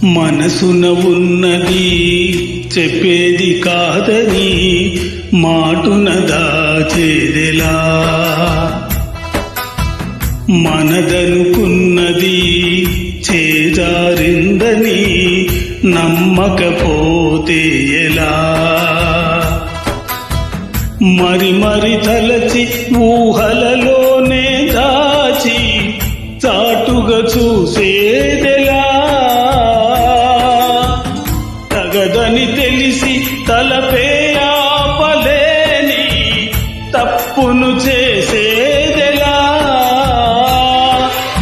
మనసున ఉన్నది చెప్పేది కాదని మాటున దాచేదెలా, మనదనుకున్నది చేజారిందని నమ్మకపోతే ఎలా, మరి మరి తలచి ఊహలలోనే దాచి చాటుగా చూసేదెలా, తగదని తెలిసి తలపే ఆపలేని తప్పును చేసేదెలా,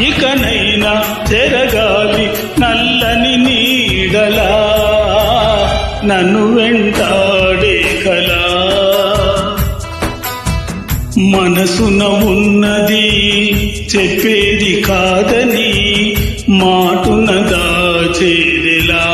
ఇకనైనా చెరగాలి నల్లని నీడలా నన్ను వెంటాడే కలా, మనసున ఉన్నది చెప్పేది కాదని మాటున దాచేదెలా.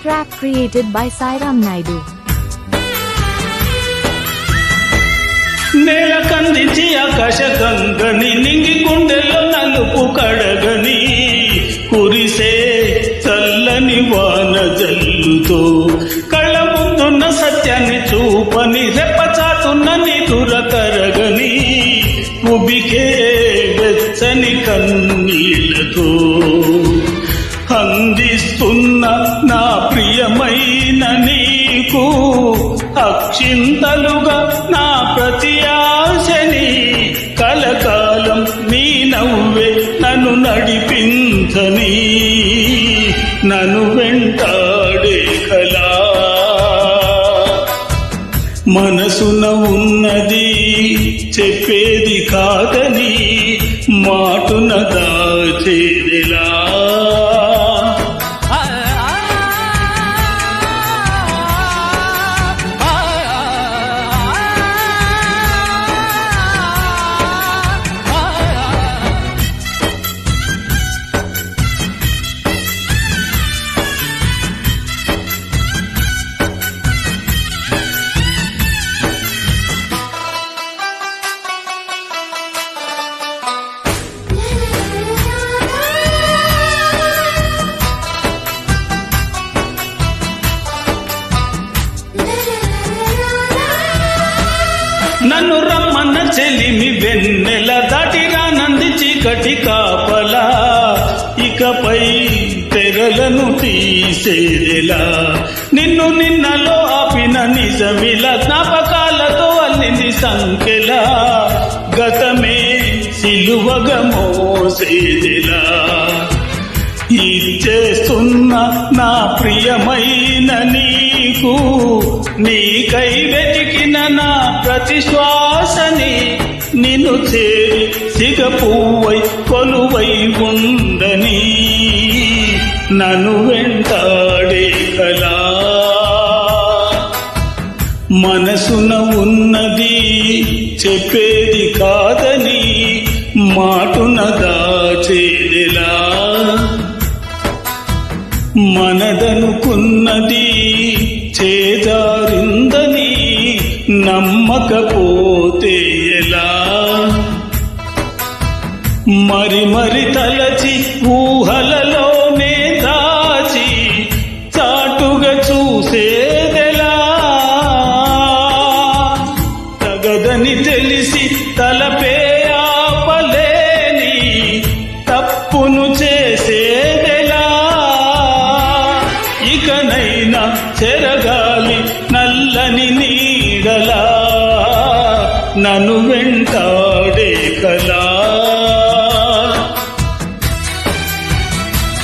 Track created by Sairam Naidu. నేల కందించి ఆకాశ గంగని నింగి గుండెల్లో నలుపు కడగని కురిసే చల్లని వాన జల్లుతో కళ్ళ ముందున్న సత్యాన్ని చూపని రెప్పచాతున్న నిదుర కరగని ఉబికే వెచ్చని కన్నీళ్లతో అందిస్తున్న నా ప్రియమైన నీకు అక్షింతలుగా నా ప్రతి ఆశని కలకాలం నీ నవ్వే నన్ను నడిపించని నన్ను వెంటాడే కలా, మనసున ఉన్నది చెప్పేది కాదని మాటున దాచేదెలా. నన్ను రమ్మన్న చెలిమి వెన్నెల దాటిరానంది చీకటి కాపలా, ఇకపై తెరలను తీసేదెలా, నిన్ను నిన్నలో ఆపిన నిజమిలా జ్ఞాపకాలతో అల్లింది సంఖ్యలా, గతమే సిలువగా మోసేదెలా, ఇచ్చేస్తున్న నా ప్రియమైన నీకు నీకై వెతికిన నా ప్రతి శ్వాసని నిన్ను చేరి సిగపువ్వై కొలువై ఉండని నన్ను వెంటాడే కలా, మనసున ఉన్నది చెప్పేది కాదని మాటున దాచేదెలా, మనదనుకున్నది చేజారిందని నమ్మకపోతే ఎలా, మరి మరి తలచి ఊహలలోనే దాచి చాటుగా చూసేదెలా, తగదని తెలిసి తలపే ఆపలేని తప్పును చేసేదెలా, ఇకనైనా చెరగాలి నల్లని నీడలా నన్ను వెంటాడే కలా.